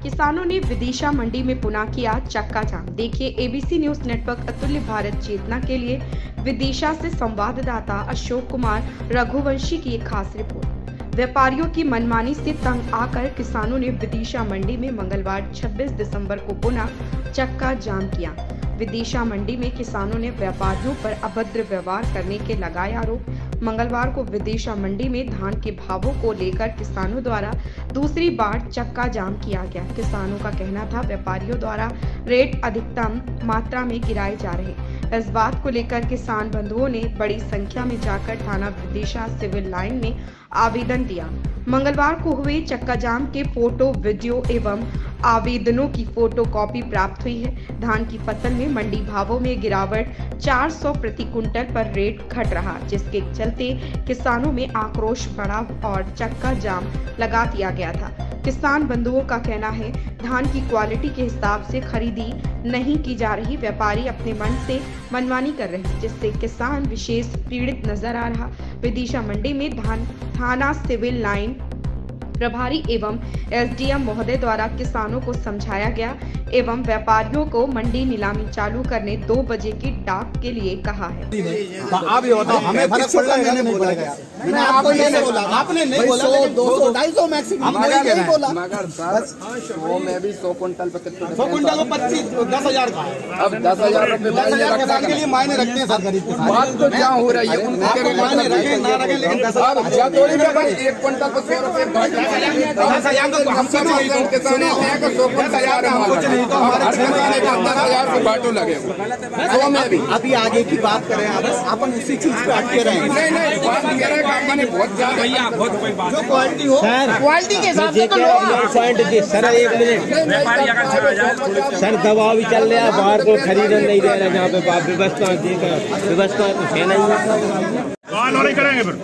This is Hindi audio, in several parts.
किसानों ने विदिशा मंडी में पुनः किया चक्का जाम। देखिए एबीसी न्यूज नेटवर्क अतुल्य भारत चेतना के लिए विदिशा से संवाददाता अशोक कुमार रघुवंशी की एक खास रिपोर्ट। व्यापारियों की मनमानी से तंग आकर किसानों ने विदिशा मंडी में मंगलवार 26 दिसंबर को पुनः चक्का जाम किया। विदिशा मंडी में किसानों ने व्यापारियों पर अभद्र व्यवहार करने के लगाए आरोप। मंगलवार को विदिशा मंडी में धान के भावों को लेकर किसानों द्वारा दूसरी बार चक्का जाम किया गया। किसानों का कहना था व्यापारियों द्वारा रेट अधिकतम मात्रा में गिराए जा रहे। इस बात को लेकर किसान बंधुओं ने बड़ी संख्या में जाकर थाना विदिशा सिविल लाइन में आवेदन दिया। मंगलवार को हुए चक्का जाम के फोटो, वीडियो एवं आवेदनों की फोटोकॉपी प्राप्त हुई है। धान की फसल में मंडी भावों में गिरावट 400 प्रति कुंटल पर रेट घट रहा, जिसके चलते किसानों में आक्रोश बढ़ा और चक्का जाम लगा दिया गया था। किसान बंधुओं का कहना है धान की क्वालिटी के हिसाब से खरीदी नहीं की जा रही। व्यापारी अपने मन से मनमानी कर रहे हैं, जिससे किसान विशेष पीड़ित नजर आ रहा। विदिशा मंडी में थाना सिविल लाइन प्रभारी एवं एसडीएम महोदय द्वारा किसानों को समझाया गया एवं व्यापारियों को मंडी नीलामी चालू करने 2 बजे की डाक के लिए कहा है। आप ये बताओ, हमें फर्क पड़ रहा है, मैंने बोला गया, मैंने आपको ये नहीं बोला, आपने नहीं बोला, 100, 200, 250 मैक्सिमम नहीं बोला। मगर बस वो मैं भी 100 कुंटल पे 100 कुंटल को 10,000 का, अब 10,000 रुपए 10,000 किसान के लिए मायने रखते हैं सरकारी। बात तो क्या हो रही है, उनके मायने रखें ना रखें, लेकिन 10,000 थोड़ी में भाई 1 कुंटल पर 100 रुपए 10,000 तो हम सब किसान हैं कि 100 कुंटल बाटो लगे। अभी आगे की बात करें, अपन उसी चीज पे अटके रहे। नहीं बहुत जो क्वालिटी हो, क्वालिटी के हिसाब से सर 1 मिनट सर, दबाव भी चल रहा है, बाहर को खरीदने नहीं दे रहा, जहाँ पे व्यवस्था तो है नहीं करेंगे फिर।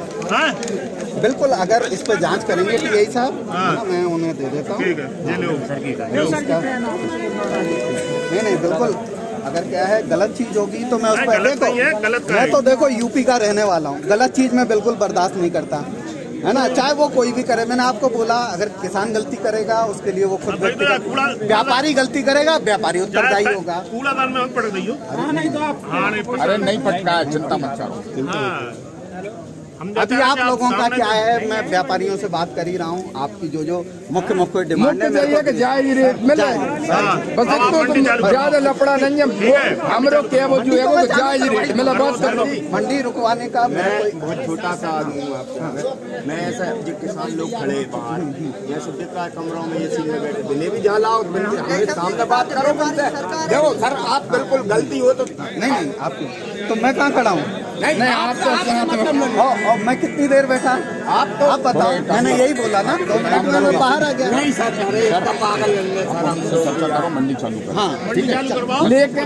बिल्कुल, अगर इस पर जांच करेंगे तो यही साहब मैं उन्हें दे देता हूँ। नहीं बिल्कुल, अगर क्या है गलत चीज होगी तो मैं उस पर मैं तो देखो यूपी का रहने वाला हूँ, गलत चीज मैं बिल्कुल बर्दाश्त नहीं करता, है ना, चाहे वो कोई भी करे। मैंने आपको बोला अगर किसान गलती करेगा उसके लिए वो खुद व्यापारी गलती करेगा, व्यापारी उत्तरदायी होगा। अरे नहीं पटका है, चिंता मत करो। अभी आप लोगों का क्या है, मैं व्यापारियों से बात कर ही रहा हूँ। आपकी जो मुख्य डिमांड है कि जायज रेट मिले, बस ज्यादा लफड़ा नहीं है, हमरो क्या वो जो है वो जायज रेट मिला। बात कर लो, मंडी रुकवाने का मैं बहुत छोटा सा आदमी हूँ आपको। मैं ऐसा जो किसान लोग खड़े बाहर या सुविधा कमरों में एसी में बैठे, दिल्ली भी जा लाओ, सामने बात करो। देखो सर, आप बिल्कुल गलती हो तो नहीं आपकी, तो मैं कहाँ खड़ा हूँ? नहीं आप तो मैं कितनी देर बैठा? आप बताओ, मैंने यही बोला ना, 2 मिनट में मैं बाहर आ गया। नहीं सर, मंडी चालू कर। हाँ ठीक है, लेकिन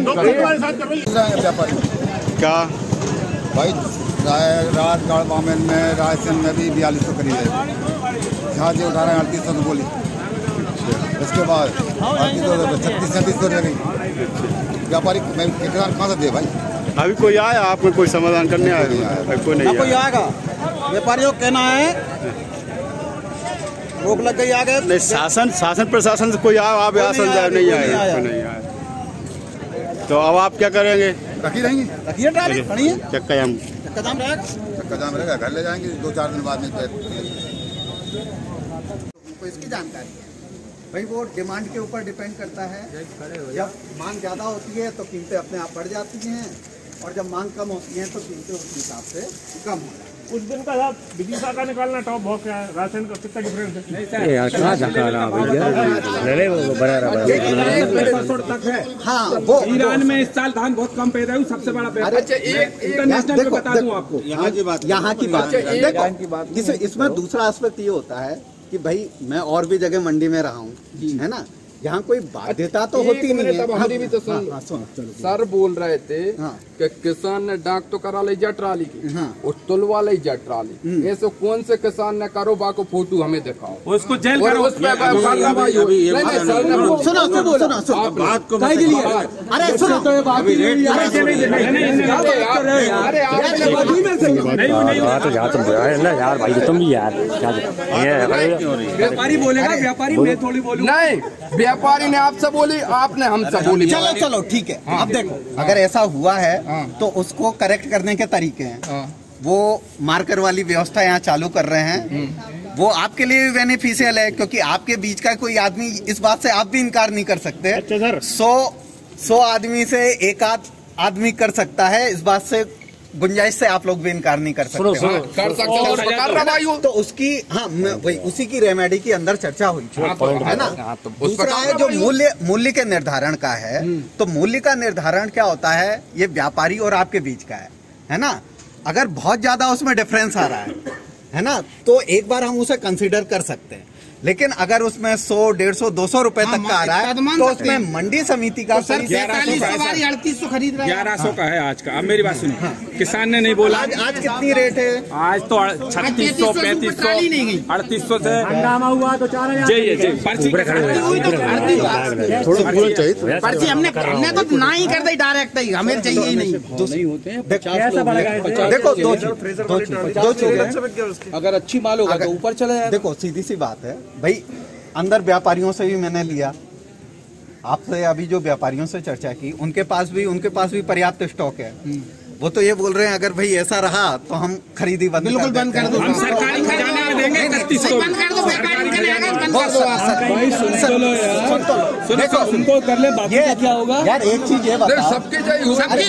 क्या भाई रात गढ़ में रायसेन में भी 4200 करीब है, जहाँ जो 3800 तो बोली, इसके बाद 36-37 रह गई। व्यापारी किसान कहाँ से दे भाई? अभी कोई आया आपको कोई समाधान करने आया? कोई नहीं, कोई आएगा। व्यापारियों का कहना है रोक लग गई, आ गए नहीं। शासन प्रशासन से कोई आया, आप आसन जाए नहीं आया। तो अब आप क्या करेंगे? रखिए ट्राली खड़ी है, चक्का जाम रहेगा, घर ले जाएंगे 2-4 दिन बाद में। इसकी जानकारी है भाई, वो डिमांड के ऊपर डिपेंड करता है। जब मांग ज़्यादा होती है तो कीमतें अपने आप बढ़ जाती हैं, और जब मांग कम होती है तो कीमतें उस हिसाब से कम हो जाती हैं। उस दिन का साहब विदिशा का निकालना टॉप बहुत क्या है, राशन का कितना डिफरेंस है? हाँ, वो ईरान में इस साल धान बहुत कम पैदा हुई, सबसे बड़ा पैदा। इंटरनेशनल पे बता दूं आपको, यहाँ की बात देखो, इसमें दूसरा एस्पेक्ट ये होता है कि भाई मैं और भी जगह मंडी में रहा हूँ, है ना, यहाँ कोई बाध्यता तो होती नहीं है। हमारी भी तो सर बोल रहे थे कि किसान ने डाक तो करा ली जा ट्राली की, और तुलवा ली जा ट्राली, ऐसे कौन से किसान ने करो बाको फोटो हमें दिखाओ, उसको जेल करो, उस पे यार भाई तुम भी यार व्यापारी बोलेगा, व्यापारी मैं थोड़ी बोलूँ नहीं, व्यापारी ने आपसे बोली, आपने हमसे बोली। चलो ठीक है। अब देखो, अगर ऐसा हुआ है तो उसको करेक्ट करने के तरीके हैं। वो मार्कर वाली व्यवस्था यहाँ चालू कर रहे हैं, वो आपके लिए भी बेनिफिशियल है, क्योंकि आपके बीच का कोई आदमी, इस बात से आप भी इनकार नहीं कर सकते। अच्छा सर, 100 आदमी से एक आदमी कर सकता है, इस बात से गुंजाइश से आप लोग भी इनकार नहीं कर सकते। कर सकते तो उसकी, हाँ, वही उसी की रेमेडी की अंदर चर्चा हुई है ना। दूसरा है जो मूल्य के निर्धारण का है, तो मूल्य का निर्धारण क्या होता है, ये व्यापारी और आपके बीच का है ना। अगर बहुत ज्यादा उसमें डिफरेंस आ रहा है ना, तो एक बार हम उसे कंसीडर कर सकते हैं। लेकिन अगर उसमें 100, 150, 200 रुपए तक का आ रहा है, तो उसमें मंडी समिति का 3800 खरीद रहा है, 1100 का है आज का। अब मेरी बात सुनो, किसान ने नहीं बोला। आज कितनी रेट है? आज तो 3600, 3500, 3800 से हंगामा हुआ तो 4000। पर्ची हमने तो ना ही कर दी, डायरेक्ट ही हमें चाहिए ही नहीं। देखो दो चीजें, अगर अच्छी माल होगा तो ऊपर चला जाएगा। देखो सीधी सी बात है भाई, अंदर व्यापारियों से भी मैंने लिया, आपसे अभी जो व्यापारियों से चर्चा की, उनके पास भी पर्याप्त स्टॉक है। वो तो ये बोल रहे हैं अगर भाई ऐसा रहा तो हम खरीदी बंद कर दो। हम सरकारी खजाने में देंगे 3100। उनको कर ले, बाकी क्या होगा यार। एक चीज है, सबके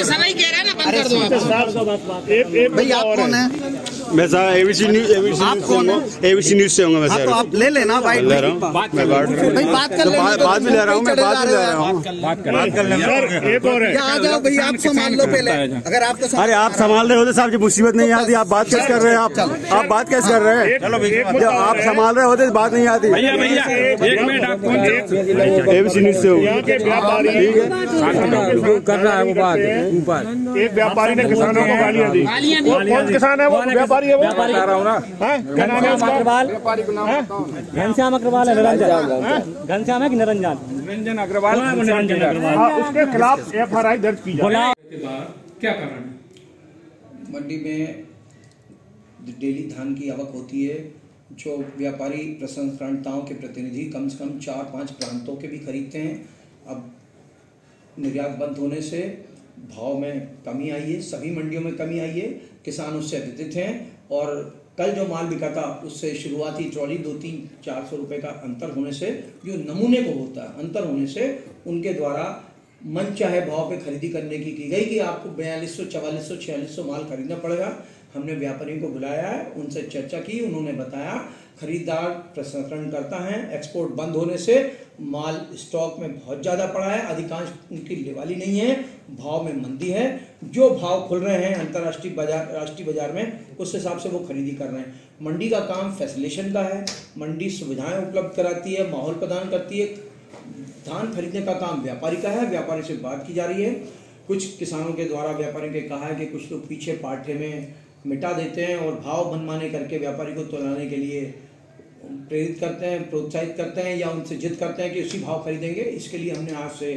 सभी कह रहे हैं ना, बंद कर दो। भाई आप कौन है? मैं सर एबीसी न्यूज से हूँ मैं। तो आप ले लेना भाई, ले रहा हूँ, बात कर ले, बात भी ले रहा हूँ, मैं बात भी ले रहा हूँ। आ जाओ भाई, आप संभाल लो पहले। अगर आपको अरे आप संभाल रहे होते साहब, जी मुसीबत नहीं आती। आप बात कैसे कर रहे हैं? आप बात कैसे कर रहे हैं? जब आप संभाल रहे होते बात नहीं आती। भैया एक मिनट, आप एबीसी न्यूज से हूँ। कर रहा है वो बात ऊपर। एक व्यापारी ने किसानों को गालियां दी। कौन किसान है वो? व्यापारी है वो। बता रहा हूँ ना, क्या नाम है उसका? घनश्याम अग्रवाल है, घनश्याम है कि निरंजन? निरंजन अग्रवाल। उसके खिलाफ FRI दर्ज की जाए। क्या कारण है? मंडी में डेली धान की आवक होती है, जो व्यापारी प्रसंस्करणताओं के प्रतिनिधि कम से कम 4-5 प्रांतों के भी खरीदते हैं। अब निर्यात बंद होने से भाव में कमी आई है, सभी मंडियों में कमी आई है, किसान उससे व्यथित हैं। और कल जो माल बिका था उससे शुरुआती ट्रॉली 200-300-400 रुपये का अंतर होने से, जो नमूने को होता है अंतर होने से, उनके द्वारा मन चाहे भाव पे खरीदी करने की गई कि आपको 4200, 4400, 4600 माल खरीदना पड़ेगा। हमने व्यापारियों को बुलाया है, उनसे चर्चा की, उन्होंने बताया खरीदार प्रसंस्करण करता है, एक्सपोर्ट बंद होने से माल स्टॉक में बहुत ज़्यादा पड़ा है, अधिकांश उनकी लेवाली नहीं है, भाव में मंदी है। जो भाव खुल रहे हैं अंतर्राष्ट्रीय बाजार, राष्ट्रीय बाजार में, उस हिसाब से वो खरीदी कर रहे हैं। मंडी का काम फैसिलेशन का है, मंडी सुविधाएं उपलब्ध कराती है, माहौल प्रदान करती है। धान खरीदने का काम व्यापारी का है, व्यापारी से बात की जा रही है। कुछ किसानों के द्वारा व्यापारियों के कहा है कि कुछ लोग पीछे पाठे में मिटा देते हैं और भाव मनमाने करके व्यापारी को तुलाने के लिए प्रेरित करते हैं, प्रोत्साहित करते हैं या उनसे जिद करते हैं कि उसी भाव खरीदेंगे। इसके लिए हमने आज से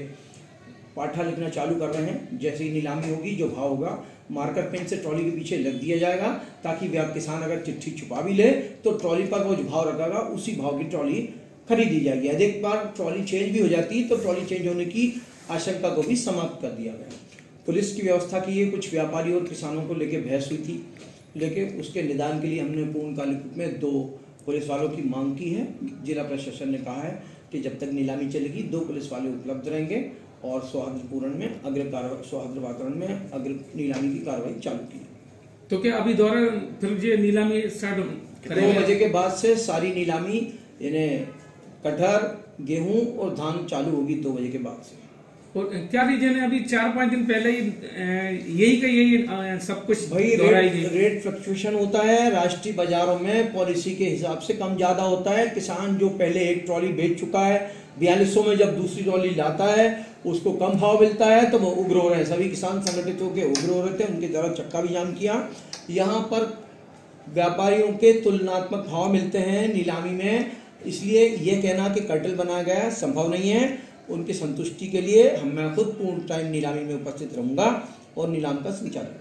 पाठा लिखना चालू कर रहे हैं। जैसे ही नीलामी होगी, जो भाव होगा मार्कर पेन से ट्रॉली के पीछे लग दिया जाएगा, ताकि किसान अगर चिट्ठी छुपा भी ले तो ट्रॉली पर वो जो भाव रखेगा उसी भाव की ट्रॉली खरीदी जाएगी। यदि एक बार ट्रॉली चेंज भी हो जाती तो ट्रॉली चेंज होने की आशंका को भी समाप्त कर दिया गया। पुलिस की व्यवस्था की है, कुछ व्यापारी और किसानों को लेकर बहस हुई थी, लेकिन उसके निदान के लिए हमने पूर्णकालिक रूप में 2 पुलिस वालों की मांग की है। जिला प्रशासन ने कहा है कि जब तक नीलामी चलेगी 2 पुलिस वाले उपलब्ध रहेंगे और सौहार्दपूर्ण में सौहार्द वातावरण में अग्र नीलामी की कार्रवाई चालू की। तो क्या अभी दोबारा फिर ये नीलामी स्टार्ट 2 बजे के बाद से सारी नीलामी, यानी कटहर, गेहूं और धान चालू होगी 2 बजे के बाद से। और क्या रीजन है? अभी 4-5 दिन पहले ही यही सब कुछ भाई रेट फ्लक्चुएशन होता है राष्ट्रीय बाजारों में, पॉलिसी के हिसाब से कम ज्यादा होता है। किसान जो पहले एक ट्रॉली बेच चुका है 4200 में, जब दूसरी ट्रॉली लाता है उसको कम भाव मिलता है तो वो उग्र हो रहे हैं। सभी किसान संगठित होकर उग्र हो रहे थे, उनकी तरफ चक्का भी जाम किया। यहाँ पर व्यापारियों के तुलनात्मक भाव मिलते हैं नीलामी में, इसलिए ये कहना कि कर्टल बनाया गया संभव नहीं है। उनकी संतुष्टि के लिए मैं खुद पूर्ण टाइम नीलामी में उपस्थित रहूंगा और नीलाम का संचालन।